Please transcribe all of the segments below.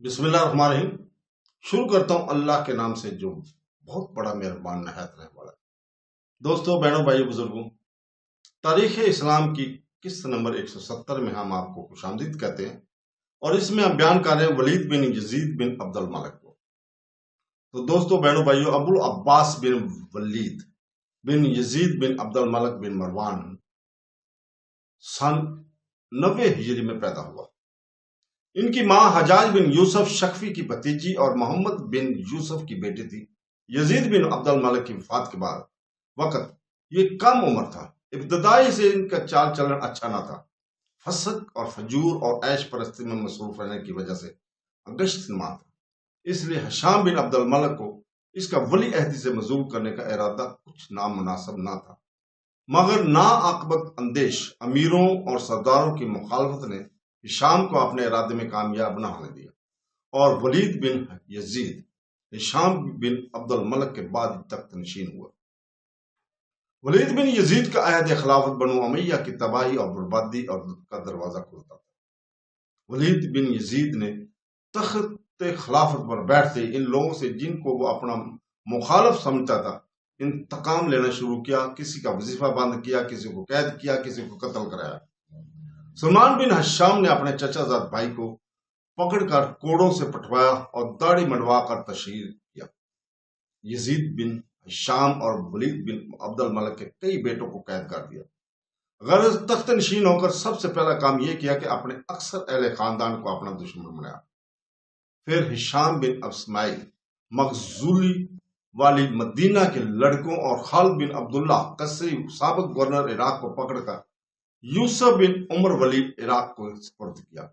بسم اللہ الرحمن الرحیم۔ شروع کرتا ہوں اللہ کے نام سے جو بہت بڑا مہربان نہایت رحم والا ہے۔ دوستو، بہنوں، بھائیو، بزرگوں، تاریخ اسلام کی قسط نمبر 170 میں ہم آپ کو خوش آمدید کہتے ہیں، اور اس میں ہم بیان کر رہے ہیں ولید بن یزید بن عبد الملک کو۔ تو دوستو، بہنوں، بھائیو، ابو العباس بن ولید بن یزید بن عبد الملک بن مروان سن 90 ہجری میں پیدا ہوا۔ ان کی ماں حجاج بن یوسف شکفی کی بھتیجی اور محمد بن یوسف کی بیٹی تھی۔ یزید بن عبد الملک کی وفات کے بعد وقت یہ کم عمر تھا۔ ابتدائی سے ان کا چال چلن اچھا نہ تھا۔ فسق اور فجور اور عیش پرستی میں مصروف رہنے کی وجہ سے گشت ماں تھا، اس لیے ہشام بن عبد الملک کو اس کا ولی عہدی سے معزول کرنے کا ارادہ کچھ نامناسب نہ تھا، مگر ناعاقبت اندیش امیروں اور سرداروں کی مخالفت نے ہشام کو اپنے ارادے میں کامیاب نہ ہونے دیا، اور ولید بن یزید ہشام بن عبد الملک کے بعد تخت نشین ہوا۔ ولید بن یزید کا عہد خلافت بنو امیہ کی تباہی اور بربادی اور کا دروازہ کھلتا تھا۔ ولید بن یزید نے تخت خلافت پر بیٹھتے ان لوگوں سے جن کو وہ اپنا مخالف سمجھتا تھا انتقام لینا شروع کیا، کسی کا وظیفہ بند کیا، کسی کو قید کیا، کسی کو قتل کرایا۔ سلمان بن ہشام نے اپنے چچا زاد بھائی کو پکڑ کر کوڑوں سے پٹوایا اور داڑھی منڈوا کر تشہیر کیا۔ یزید بن ہشام اور ولید بن عبد الملک کے کئی بیٹوں کو قید کر دیا۔ غرض تخت نشین ہو کر سب سے پہلا کام یہ کیا کہ اپنے اکثر اہل خاندان کو اپنا دشمن بنایا۔ پھر ہشام بن اسماعیل مخزولی والی مدینہ کے لڑکوں اور خالد بن عبداللہ قصری سابق گورنر عراق کو پکڑ کر یوسف بن عمر ولی عراق کو سپرد کیا۔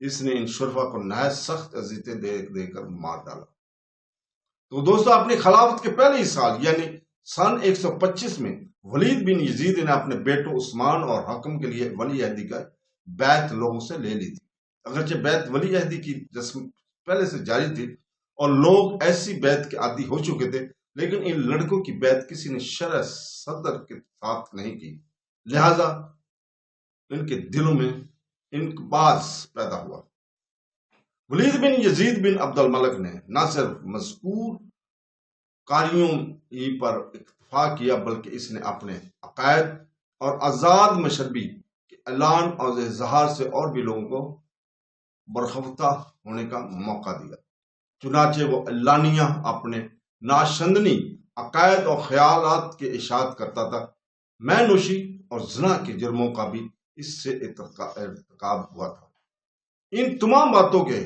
اس نے ان شرفا کو نہایت سخت اذیتیں دے کر مار ڈالا۔ تو دوستو، اپنی خلافت کے پہلے ہی سال یعنی سن 125 میں ولید بن یزید نے اپنے بیٹوں عثمان اور حکم کے لیے ولی عہدی کا بیعت لوگوں سے لے لی تھی۔ اگرچہ بیعت ولی عہدی کی رسم پہلے سے جاری تھی اور لوگ ایسی بیعت کے عادی ہو چکے تھے، لیکن ان لڑکوں کی بیعت کسی نے شرع صدر کے ساتھ نہیں کی، لہذا ان کے دلوں میں انقباض پیدا ہوا۔ ولید بن یزید بن عبد الملک نے نہ صرف مذکور کاریوں ہی پر اکتفا کیا، بلکہ اس نے اپنے عقائد اور آزاد مشربی کے اعلان اور اظہار سے اور بھی لوگوں کو برخوفتہ ہونے کا موقع دیا۔ چنانچہ وہ اعلانیہ اپنے ناشندنی عقائد اور خیالات کے اشاعت کرتا تھا۔ میں نوشی اور زنا کے جرموں کا بھی اس سے ارتکاب ہوا تھا۔ ان تمام باتوں کے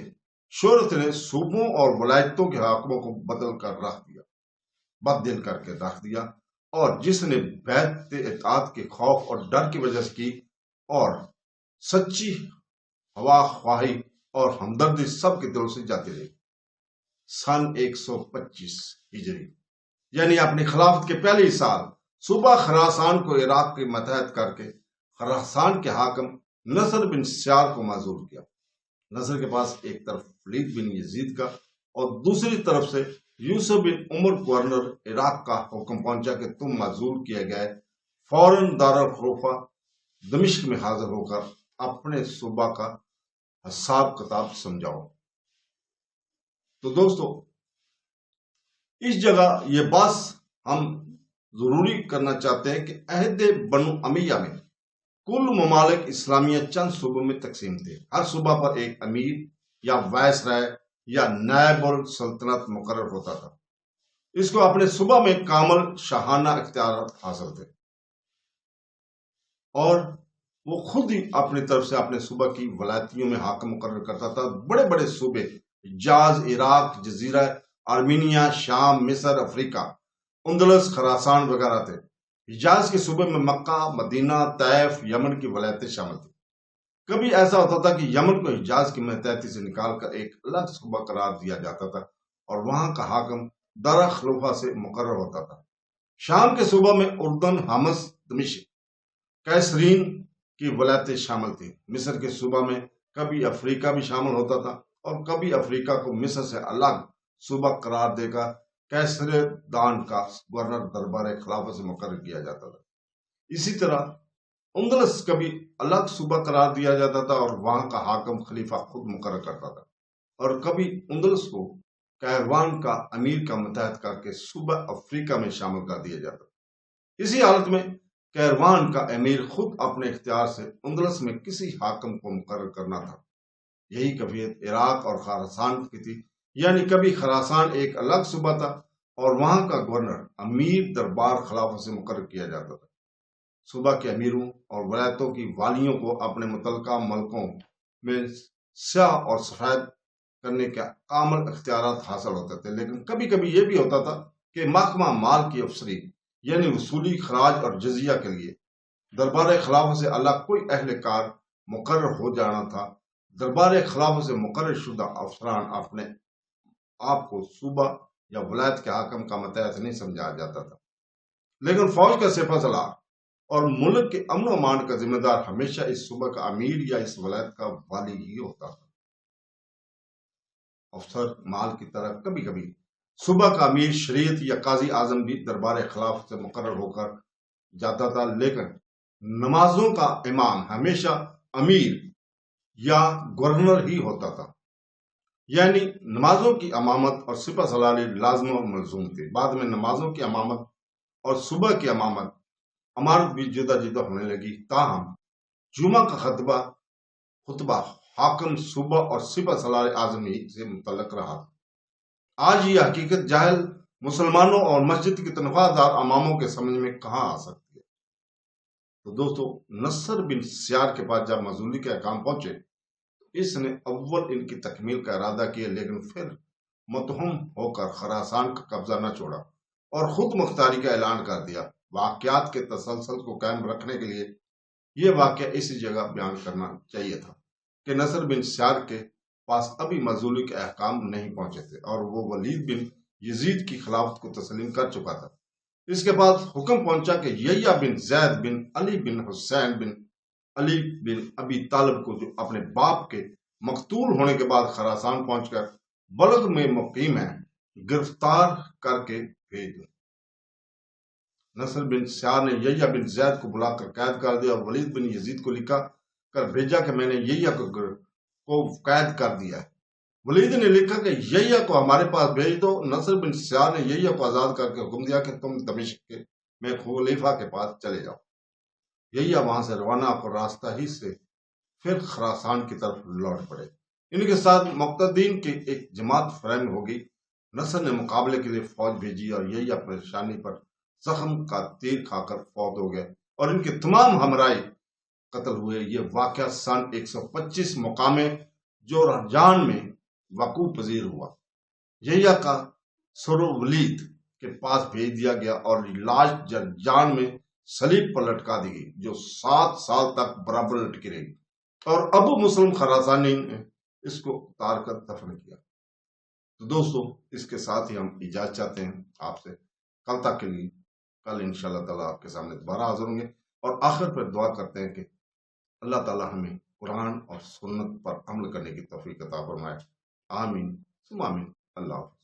شہرت نے صوبوں اور ولایتوں کے حاکموں کو بدل کر رکھ دیا، بد دل کر کے رکھ دیا، اور جس نے بیعت اطاعت کے خوف اور ڈر کی وجہ سے کی، اور سچی ہوا خواہی اور ہمدردی سب کے دلوں سے جاتی رہی۔ سن 125 ہجری یعنی اپنی خلافت کے پہلے ہی سال صوبہ خراسان کو عراق کے متحد کر کے خراسان کے حاکم نصر بن سیار کو معزول کیا۔ نصر کے پاس ایک طرف ولید بن یزید کا اور دوسری طرف سے یوسف بن عمر گورنر عراق کا حکم پہنچا کہ تم معزول کیے گئے فوراً دارالخلافہ دمشق میں حاضر ہو کر اپنے صوبہ کا حساب کتاب سمجھاؤ۔ تو دوستو، اس جگہ یہ بات ہم ضروری کرنا چاہتے ہیں کہ عہد بنو امیہ میں کل ممالک اسلامیہ چند صوبوں میں تقسیم تھے۔ ہر صوبہ پر ایک امیر یا وائس رائے یا نائب السلطنت مقرر ہوتا تھا۔ اس کو اپنے صوبہ میں کامل شاہانہ اختیارات حاصل تھے، اور وہ خود ہی اپنی طرف سے اپنے صوبہ کی ولایتیوں میں حاکم مقرر کرتا تھا۔ بڑے بڑے صوبے حجاز، عراق، جزیرہ آرمینیا، شام، مصر، افریقہ، اندلس، خراسان وغیرہ تھے۔ حجاز کے صوبے میں مکہ، مدینہ، طیف، یمن کی ولایتیں شامل تھیں۔ کبھی ایسا ہوتا تھا کہ یمن کو حجاز کی ماتحتی سے نکال کر ایک الگ صوبہ قرار دیا جاتا تھا، اور وہاں کا حاکم دارالخلافہ سے مقرر ہوتا تھا۔ شام کے صوبہ میں اردن، حمص، دمشق، قیصرین کی ولایتیں شامل تھیں۔ مصر کے صوبہ میں کبھی افریقہ بھی شامل ہوتا تھا، اور کبھی افریقہ کو مصر سے الگ صوبہ قرار دے کر کیسر دان کا گورنر دربار خلافت سے مقرر کیا جاتا تھا۔ اسی طرح اندلس کبھی الگ صوبہ قرار دیا جاتا تھا، اور وہاں کا حاکم خلیفہ خود مقرر کرتا تھا۔ اور کبھی اندلس کو کیروان کا امیر کا متحد کر کے صوبہ افریقہ میں شامل کر دیا جاتا تھا۔ اسی حالت میں کیروان کا امیر خود اپنے اختیار سے اندلس میں کسی حاکم کو مقرر کرنا تھا۔ یہی کیفیت عراق اور خراسان کی تھی، یعنی کبھی خراسان ایک الگ صوبہ تھا اور وہاں کا گورنر امیر دربار خلافت سے مقرر کیا جاتا تھا۔ صوبہ کے امیروں اور ولایتوں کی والیوں کو اپنے متعلقہ ملکوں میں سیاہ اور سفید کرنے کے کامل اختیارات حاصل ہوتے تھے، لیکن کبھی کبھی یہ بھی ہوتا تھا کہ محکمہ مال کی افسری یعنی وصولی خراج اور جزیہ کے لیے دربار خلافت سے الگ کوئی اہلکار مقرر ہو جانا تھا۔ دربار خلافت سے مقرر شدہ افسران اپنے آپ کو صوبہ یا ولایت کے حاکم کا ماتحت نہیں سمجھا جاتا تھا، لیکن فوج کا سپہ سالار اور ملک کے امن و امان کا ذمہ دار ہمیشہ اس صوبہ کا امیر یا اس ولایت کا والی ہی ہوتا تھا۔ افسر مال کی طرح کبھی کبھی صوبہ کا امیر شریعت یا قاضی اعظم بھی دربار خلافت سے مقرر ہو کر جاتا تھا، لیکن نمازوں کا امام ہمیشہ امیر یا گورنر ہی ہوتا تھا، یعنی نمازوں کی امامت اور سپہ سالاری لازم و ملزوم تھی۔ بعد میں نمازوں کی امامت اور صبح کی امارت بھی جدا جدا ہونے لگی، تاہم جمعہ کا خطبہ حاکم صوبہ اور سپہ سالار اعظمی سے متعلق رہا تھا۔ آج یہ حقیقت جاہل مسلمانوں اور مسجد کی تنخواہ دار اماموں کے سمجھ میں کہاں آ سکتی ہے؟ تو دوستو، نصر بن سیار کے پاس جب معزولی کے احکام پہنچے تو اس نے اول ان کی تکمیل کا ارادہ کیا، لیکن پھر متہم ہو کر خراسان کا قبضہ نہ چھوڑا اور خود مختاری کا اعلان کر دیا۔ واقعات کے تسلسل کو قائم رکھنے کے لیے یہ واقعہ اسی جگہ بیان کرنا چاہیے تھا کہ نصر بن سیار کے پاس ابھی معزولی کے احکام نہیں پہنچے تھے اور وہ ولید بن یزید کی خلافت کو تسلیم کر چکا تھا۔ اس کے بعد حکم پہنچا کہ یحییٰ بن زید بن علی بن حسین بن علی بن ابی طالب کو، جو اپنے باپ کے مقتول ہونے کے بعد خراسان پہنچ کر بلخ میں مقیم ہے، گرفتار کر کے بھیج دو۔ نصر بن سیار نے یحییٰ بن زید کو بلا کر قید کر دیا اور ولید بن یزید کو لکھا کر بھیجا کہ میں نے یحییٰ کو قید کر دیا ہے۔ ولید نے لکھا کہ یحییٰ کو ہمارے پاس بھیج دو۔ نصر بن سیار نے یحییٰ کو آزاد کر کے حکم دیا کہ تم دمشق میں خلیفہ کے پاس چلے جاؤ۔ یحییٰ وہاں سے روانہ اور راستہ ہی سے پھر خراسان کی طرف لوٹ پڑے۔ ان کے ساتھ مقتدین کی ایک جماعت فریم ہو گئی۔ نصر نے مقابلے کے لیے فوج بھیجی اور یحییٰ پریشانی پر زخم کا تیر کھا کر فوت ہو گئے اور ان کے تمام ہمراہ قتل ہوئے۔ یہ واقعہ سن 125 مقام جورجان میں وقوع پذیر ہوا۔ یحییٰ کا سرو ولید کے پاس بھیج دیا گیا اور لاش جرجان میں صلیب پر لٹکا دی گئی، جو 7 سال تک برابر لٹکی رہی اور ابو مسلم خراسانی نے اس کو اتار کر دفن کیا۔ تو دوستو، اس کے ساتھ ہی ہم اجازت چاہتے ہیں آپ سے، کل تک کے لیے۔ کل انشاءاللہ تعالیٰ آپ کے سامنے دوبارہ حاضر ہوں گے اور آخر پر دعا کرتے ہیں کہ اللہ تعالیٰ ہمیں قرآن اور سنت پر عمل کرنے کی توفیق عطا فرمائے۔ آمین ثم آمین۔ اللہ حافظ۔